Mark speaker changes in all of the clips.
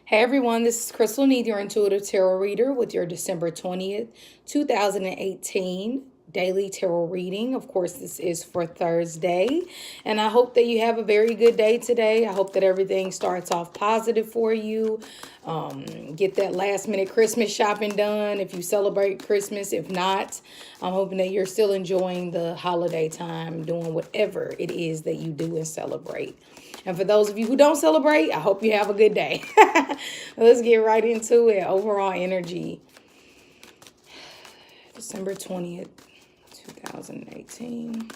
Speaker 1: Hey everyone, this is Crystal Need, your intuitive tarot reader with your December 20th, 2018 daily tarot reading. Of course, this is for Thursday, and I hope that you have a very good day today. I hope that everything starts off positive for you. Get that last minute Christmas shopping done if you celebrate Christmas. If not, I'm hoping that you're still enjoying the holiday time, doing whatever it is that you do and celebrate. And for those of you who don't celebrate, I hope you have a good day. Let's get right into it. Overall energy, December 20th, 2018.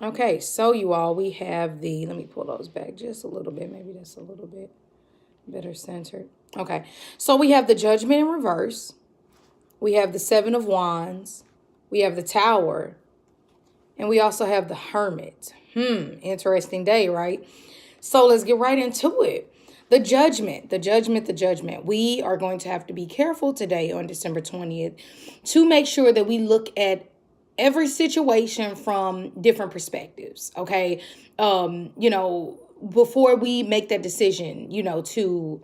Speaker 1: Okay, so you all, we have let me pull those back just a little bit. Maybe that's a little bit better centered. Okay, so we have the Judgment in reverse. We have the Seven of Wands. We have the Tower. And we also have the Hermit. Interesting day, right? So let's get right into it. The judgment. We are going to have to be careful today on December 20th to make sure that we look at every situation from different perspectives. Okay. Before we make that decision, to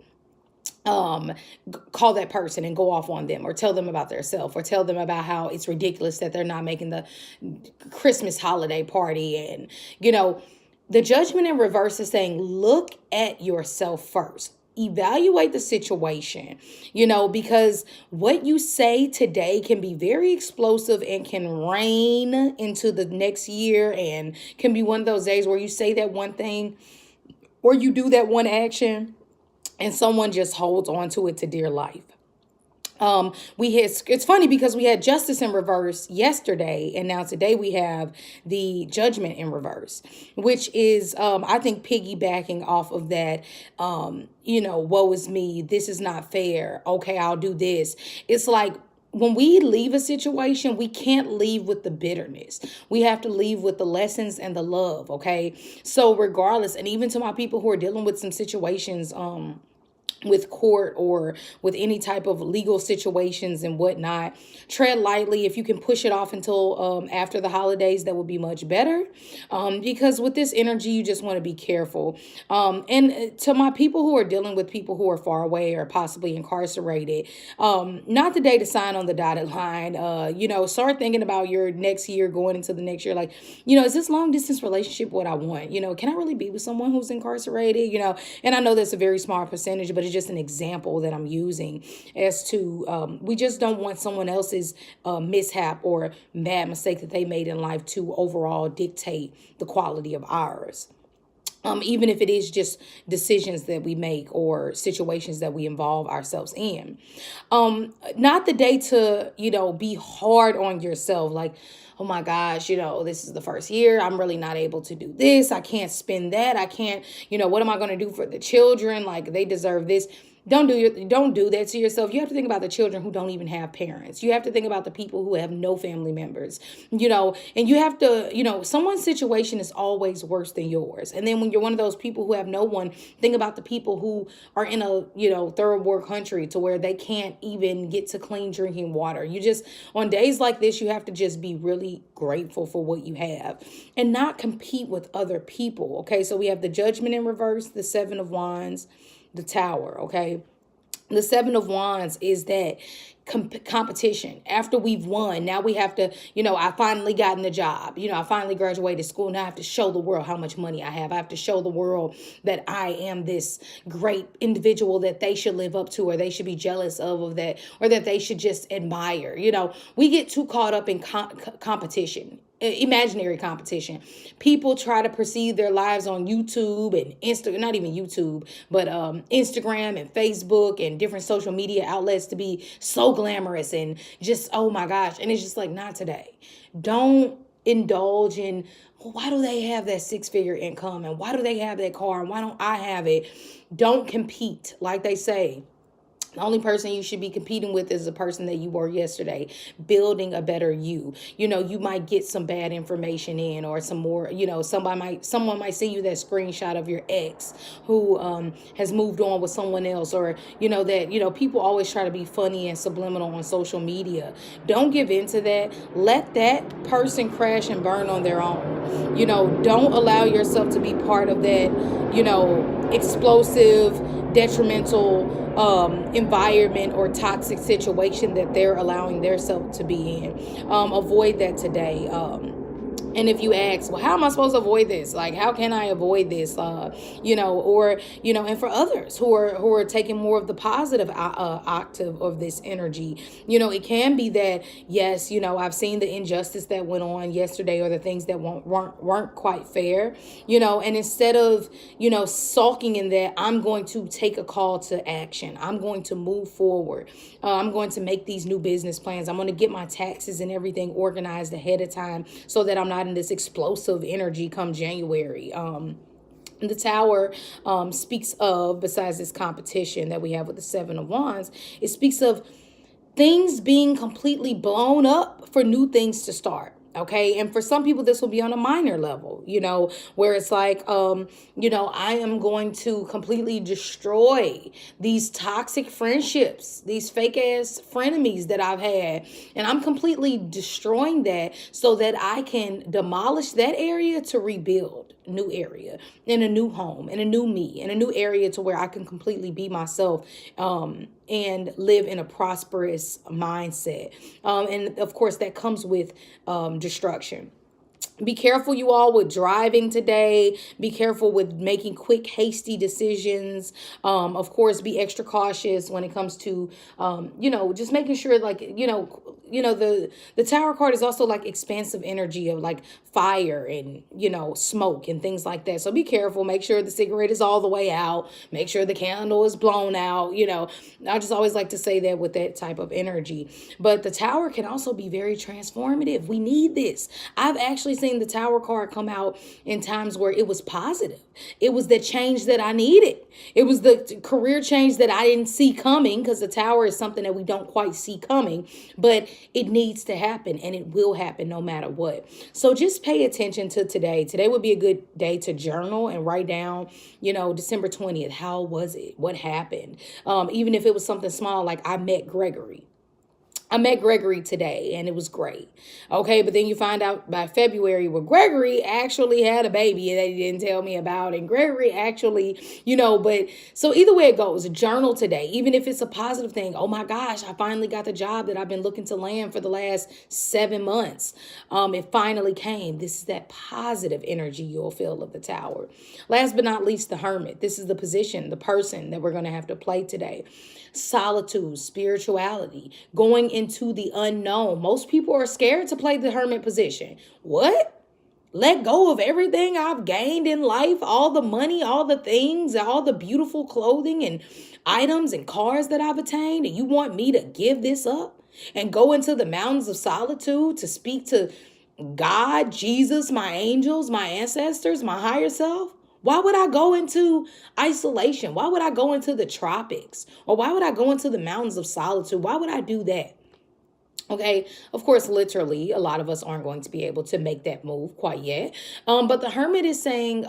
Speaker 1: call that person and go off on them, or tell them about their self, or tell them about how it's ridiculous that they're not making the Christmas holiday party. And the Judgment in reverse is saying, look at yourself first. Evaluate the situation, because what you say today can be very explosive and can rain into the next year, and can be one of those days where you say that one thing or you do that one action and someone just holds on to it to dear life. It's funny because we had Justice in reverse yesterday, and now today we have the Judgment in reverse, which is I think piggybacking off of that. Woe is me, this is not fair, okay, I'll do this. It's like, when we leave a situation, we can't leave with the bitterness. We have to leave with the lessons and the love, okay? So regardless, and even to my people who are dealing with some situations, with court or with any type of legal situations and whatnot, tread lightly. If you can push it off until after the holidays, that would be much better, because with this energy, you just want to be careful. And to my people who are dealing with people who are far away or possibly incarcerated, not the day to sign on the dotted line. Start thinking about your next year, going into the next year. Like, is this long distance relationship what I want? Can I really be with someone who's incarcerated? And I know that's a very small percentage, but it's just an example that I'm using as to we just don't want someone else's mishap or bad mistake that they made in life to overall dictate the quality of ours. Even if it is just decisions that we make or situations that we involve ourselves in. Not the day to, be hard on yourself. Like, oh my gosh, this is the first year. I'm really not able to do this. I can't spend that. I can't, what am I going to do for the children? Like, they deserve this. Don't do that to yourself. You have to think about the children who don't even have parents. You have to think about the people who have no family members, and you have to, someone's situation is always worse than yours. And then when you're one of those people who have no one, think about the people who are in a, third world country to where they can't even get to clean drinking water. On days like this, you have to just be really grateful for what you have and not compete with other people. Okay. So we have the Judgment in reverse, the Seven of Wands, the Tower, okay? The Seven of Wands is that competition. After we've won, now we have to, I finally gotten the job. I finally graduated school. Now I have to show the world how much money I have. I have to show the world that I am this great individual that they should live up to, or they should be jealous of that, or that they should just admire. We get too caught up in competition. Imaginary competition. People try to perceive their lives on YouTube and Instagram, not even YouTube, but Instagram and Facebook and different social media outlets to be so glamorous and just, oh my gosh. And it's just like, not today. Don't indulge in, well, why do they have that 6-figure income? And why do they have that car? And why don't I have it? Don't compete. Like they say, The only person you should be competing with is the person that you were yesterday, building a better you. You might get some bad information in, or some more, someone might send you that screenshot of your ex who has moved on with someone else, or that people always try to be funny and subliminal on social media. Don't give in to that. Let that person crash and burn on their own. Don't allow yourself to be part of that, explosive, detrimental environment or toxic situation that they're allowing themselves to be in. Avoid that today. And if you ask, well, how am I supposed to avoid this? Like, how can I avoid this? And for others who are taking more of the positive octave of this energy, it can be that, yes, I've seen the injustice that went on yesterday, or the things that weren't quite fair, and instead of, sulking in that, I'm going to take a call to action. I'm going to move forward. I'm going to make these new business plans. I'm going to get my taxes and everything organized ahead of time so that I'm not in this explosive energy come January. The Tower speaks of, besides this competition that we have with the Seven of Wands, it speaks of things being completely blown up for new things to start. Okay. And for some people, this will be on a minor level, where it's like, I am going to completely destroy these toxic friendships, these fake ass frenemies that I've had. And I'm completely destroying that so that I can demolish that area to rebuild new area, in a new home, in a new me, in a new area to where I can completely be myself, and live in a prosperous mindset. And of course, that comes with destruction. Be careful, you all, with driving today. Be careful with making quick, hasty decisions. Of course, be extra cautious when it comes to, just making sure, like, the Tower card is also like expansive energy of like fire and, smoke and things like that. So be careful. Make sure the cigarette is all the way out. Make sure the candle is blown out. I just always like to say that with that type of energy. But the Tower can also be very transformative. We need this. I've actually seen the Tower card come out in times where it was positive. It was the change that I needed. It was the career change that I didn't see coming, because the Tower is something that we don't quite see coming, but it needs to happen, and it will happen no matter what. So just pay attention to today. Today would be a good day to journal and write down, December 20th. How was it? What happened? Even if it was something small, like I met Gregory today and it was great. Okay, but then you find out by February, well, Gregory actually had a baby that he didn't tell me about. And Gregory actually, but so either way it goes, journal today, even if it's a positive thing. Oh my gosh, I finally got the job that I've been looking to land for the last 7 months. It finally came. This is that positive energy you'll feel of the Tower. Last but not least, the Hermit. This is the position, the person that we're going to have to play today. Solitude, spirituality, going into the unknown. Most people are scared to play the Hermit position. What? Let go of everything I've gained in life, all the money, all the things, all the beautiful clothing and items and cars that I've attained, and you want me to give this up and go into the mountains of solitude to speak to God, Jesus, my angels, my ancestors, my higher self? Why would I go into isolation? Why would I go into the tropics? Or why would I go into the mountains of solitude? Why would I do that? Okay, of course, literally, a lot of us aren't going to be able to make that move quite yet. But the Hermit is saying,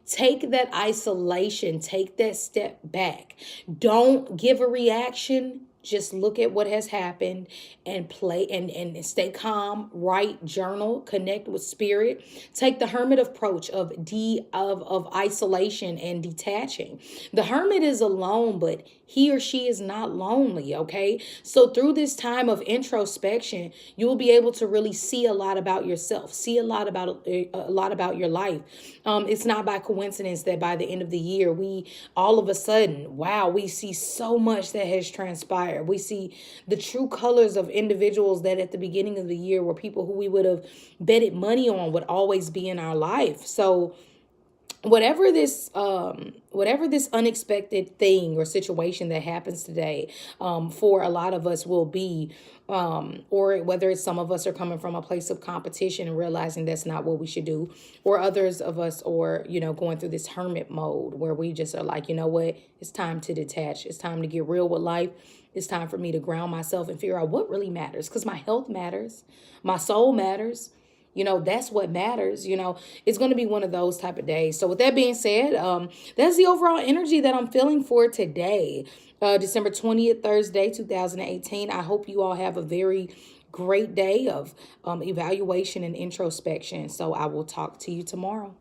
Speaker 1: take that isolation, take that step back. Don't give a reaction. Just look at what has happened and play and stay calm, write, journal, connect with spirit. Take the Hermit approach of isolation and detaching. The Hermit is alone, but he or she is not lonely, okay? So through this time of introspection, you will be able to really see a lot about yourself, see a lot about your life. It's not by coincidence that by the end of the year, we all of a sudden, wow, we see so much that has transpired. We see the true colors of individuals that at the beginning of the year were people who we would have betted money on would always be in our life. So whatever this unexpected thing or situation that happens today, for a lot of us will be, or whether it's some of us are coming from a place of competition and realizing that's not what we should do, or others of us, or going through this hermit mode where we just are like, you know what, it's time to detach, it's time to get real with life, it's time for me to ground myself and figure out what really matters, because my health matters, my soul matters. That's what matters. It's going to be one of those type of days. So with that being said, that's the overall energy that I'm feeling for today, December 20th, Thursday, 2018. I hope you all have a very great day of evaluation and introspection. So I will talk to you tomorrow.